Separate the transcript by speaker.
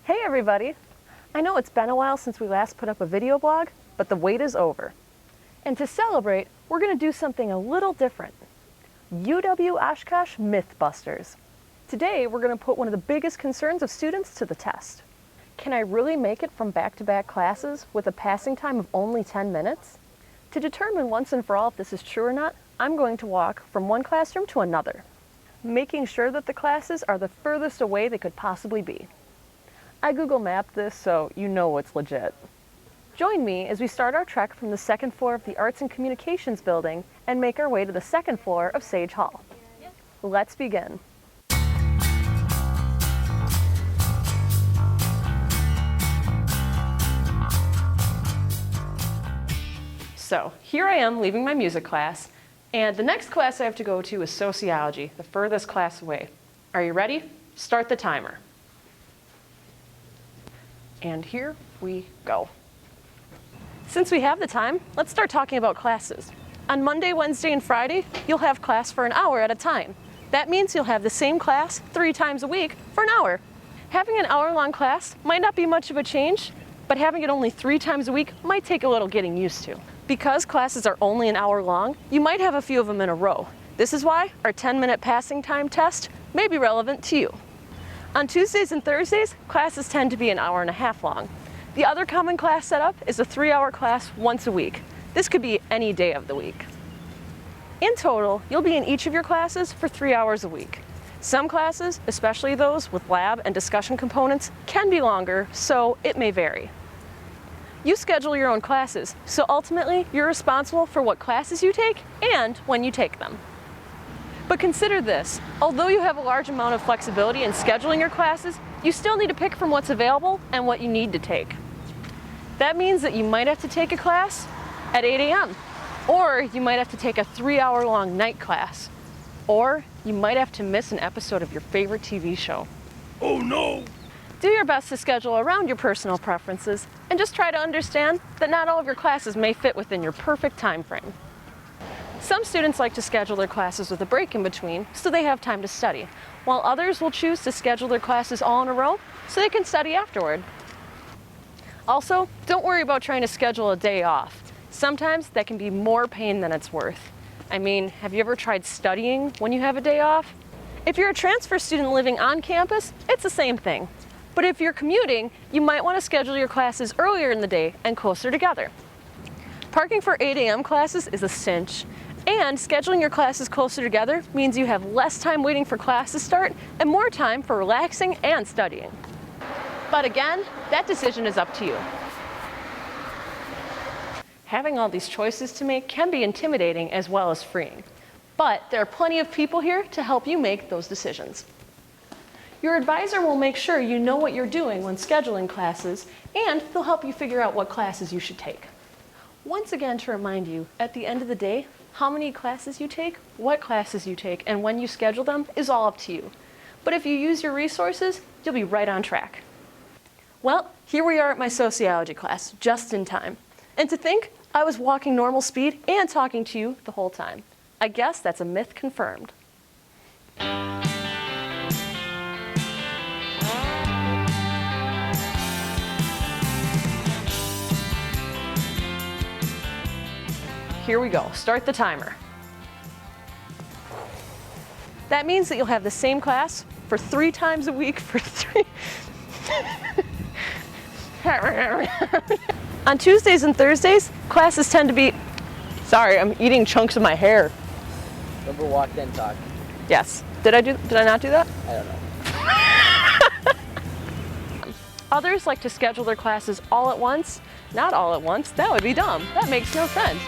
Speaker 1: Hey everybody! I know it's been a while since we last put up a video blog, but the wait is over. And to celebrate, we're going to do something a little different. UW Oshkosh Mythbusters. Today we're going to put one of the biggest concerns of students to the test. Can I really make it from back-to-back classes with a passing time of only 10 minutes? To determine once and for all if this is true or not, I'm going to walk from one classroom to another, making sure that the classes are the furthest away they could possibly be. I Google mapped this, so you know it's legit. Join me as we start our trek from the second floor of the Arts and Communications building and make our way to the second floor of Sage Hall. Let's begin. So here I am leaving my music class, and the next class I have to go to is sociology, the furthest class away. Are you ready? Start the timer. And here we go. Since we have the time, let's start talking about classes. On Monday, Wednesday, and Friday, you'll have class for an hour at a time. That means you'll have the same class 3 times a week for an hour. Having an hour-long class might not be much of a change, but having it only 3 times a week might take a little getting used to. Because classes are only an hour long, you might have a few of them in a row. This is why our 10-minute passing time test may be relevant to you. On Tuesdays and Thursdays, classes tend to be an hour and a half long. The other common class setup is a 3-hour class once a week. This could be any day of the week. In total, you'll be in each of your classes for 3 hours a week. Some classes, especially those with lab and discussion components, can be longer, so it may vary. You schedule your own classes, so ultimately you're responsible for what classes you take and when you take them. But consider this, although you have a large amount of flexibility in scheduling your classes, you still need to pick from what's available and what you need to take. That means that you might have to take a class at 8 a.m., or you might have to take a 3-hour-long night class, or you might have to miss an episode of your favorite TV show.
Speaker 2: Oh no!
Speaker 1: Do your best to schedule around your personal preferences, and just try to understand that not all of your classes may fit within your perfect time frame. Some students like to schedule their classes with a break in between so they have time to study, while others will choose to schedule their classes all in a row so they can study afterward. Also, don't worry about trying to schedule a day off. Sometimes that can be more pain than it's worth. I mean, have you ever tried studying when you have a day off? If you're a transfer student living on campus, it's the same thing. But if you're commuting, you might want to schedule your classes earlier in the day and closer together. Parking for 8 a.m. classes is a cinch. And scheduling your classes closer together means you have less time waiting for class to start and more time for relaxing and studying. But again, that decision is up to you. Having all these choices to make can be intimidating as well as freeing. But there are plenty of people here to help you make those decisions. Your advisor will make sure you know what you're doing when scheduling classes, and they'll help you figure out what classes you should take. Once again, to remind you, at the end of the day, how many classes you take, what classes you take, and when you schedule them is all up to you. But if you use your resources, you'll be right on track. Well, here we are at my sociology class, just in time. And to think, I was walking normal speed and talking to you the whole time. I guess that's a myth confirmed. Here we go, start the timer. That means that you'll have the same class for 3 times a week for 3. On Tuesdays and Thursdays, classes tend to be, sorry, I'm eating chunks of my hair.
Speaker 3: Remember walk then talk.
Speaker 1: Yes, did I not do that?
Speaker 3: I don't know.
Speaker 1: Others like to schedule their classes all at once. Not all at once, that would be dumb. That makes no sense.